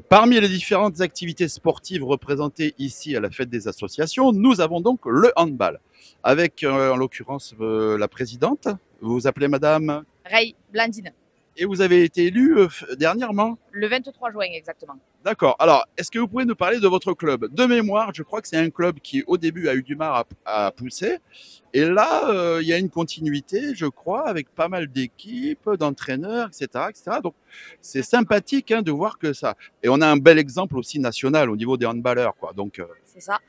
Parmi les différentes activités sportives représentées ici à la fête des associations, nous avons donc le handball, avec en l'occurrence la présidente. Vous vous appelez madame Ray Blandine, et vous avez été élue dernièrement. le 23 juin exactement. D'accord. Alors, est-ce que vous pouvez nous parler de votre club? De mémoire, je crois que c'est un club qui, au début, a eu du mal à pousser. Et là, il y a une continuité, je crois, avec pas mal d'équipes, d'entraîneurs, etc., etc. Donc, c'est sympathique de voir que ça. Et on a un bel exemple aussi national au niveau des handballeurs, quoi. Donc, C'est ça.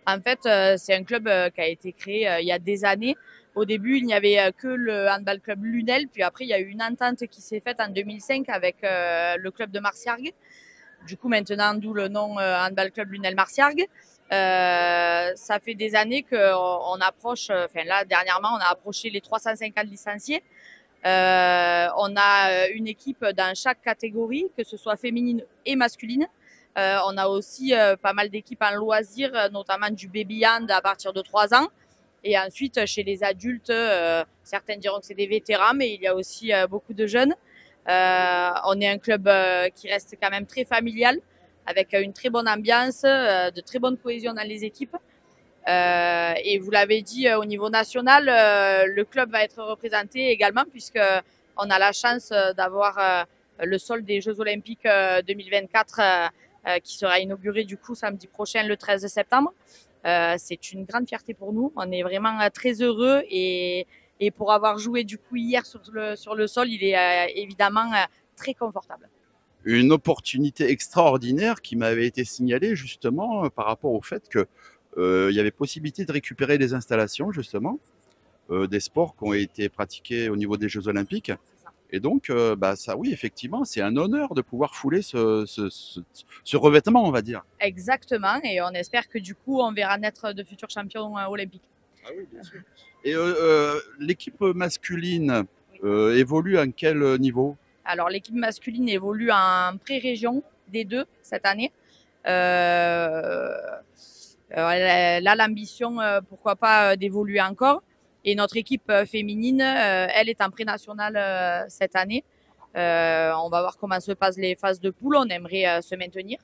En fait, c'est un club qui a été créé il y a des années. Au début, il n'y avait que le handball club Lunel, puis après, il y a eu une entente qui s'est faite en 2005 avec le club de Marciargues. Du coup, maintenant, d'où le nom handball club Lunel Marciargues. Ça fait des années qu'on approche, enfin là, dernièrement, on a approché les 350 licenciés. On a une équipe dans chaque catégorie, que ce soit féminine et masculine. On a aussi pas mal d'équipes en loisirs, notamment du baby hand à partir de 3 ans. Et ensuite, chez les adultes, certains diront que c'est des vétérans, mais il y a aussi beaucoup de jeunes. On est un club qui reste quand même très familial, avec une très bonne ambiance, de très bonne cohésion dans les équipes. Et vous l'avez dit, au niveau national, le club va être représenté également, puisqu'on a la chance d'avoir le sol des Jeux Olympiques 2024 qui sera inauguré du coup samedi prochain, le 13 septembre. C'est une grande fierté pour nous. On est vraiment très heureux et pour avoir joué du coup hier sur le sol, il est évidemment très confortable. une opportunité extraordinaire qui m'avait été signalée justement par rapport au fait que il y avait possibilité de récupérer les installations justement des sports qui ont été pratiqués au niveau des Jeux Olympiques. Et donc, ça, oui, effectivement, c'est un honneur de pouvoir fouler ce revêtement, on va dire. Exactement, et on espère que du coup, on verra naître de futurs champions olympiques. Ah oui, bien sûr. Et l'équipe masculine évolue à quel niveau? Alors, l'équipe masculine évolue en pré-région des deux cette année. Elle a l'ambition, pourquoi pas, d'évoluer encore. Et notre équipe féminine, elle est en pré-nationale cette année. On va voir comment se passent les phases de poule. On aimerait se maintenir.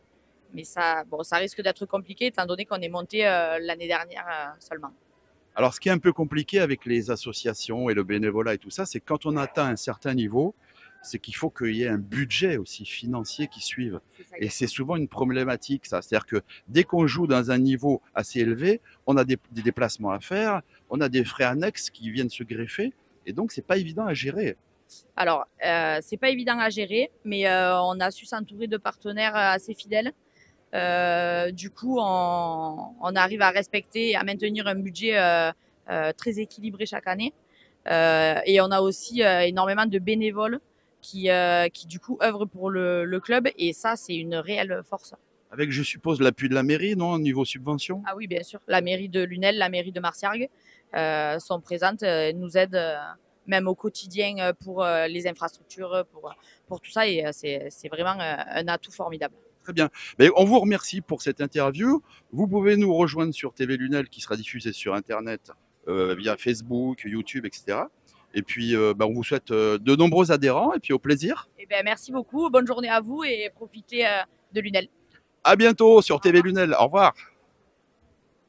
Mais ça risque d'être compliqué étant donné qu'on est monté l'année dernière seulement. Alors, ce qui est un peu compliqué avec les associations et le bénévolat et tout ça, c'est quand on atteint un certain niveau, c'est qu'il faut qu'il y ait un budget aussi financier qui suive. Et c'est souvent une problématique, ça. C'est-à-dire que dès qu'on joue dans un niveau assez élevé, on a des déplacements à faire, on a des frais annexes qui viennent se greffer, et donc c'est pas évident à gérer. Alors, c'est pas évident à gérer, mais on a su s'entourer de partenaires assez fidèles. Du coup, on arrive à respecter et à maintenir un budget très équilibré chaque année. Et on a aussi énormément de bénévoles qui du coup œuvrent pour le club, et ça, c'est une réelle force. Avec, je suppose, l'appui de la mairie, non, au niveau subvention? Ah oui, bien sûr. La mairie de Lunel, la mairie de Marciargues sont présentes, nous aident même au quotidien pour les infrastructures, pour tout ça, et c'est vraiment un atout formidable. Très bien. Mais on vous remercie pour cette interview. Vous pouvez nous rejoindre sur TV Lunel qui sera diffusée sur Internet via Facebook, YouTube, etc. Et puis, on vous souhaite de nombreux adhérents et puis au plaisir. Eh bien, merci beaucoup. Bonne journée à vous et profitez de Lunel. À bientôt sur TV Lunel. Au revoir.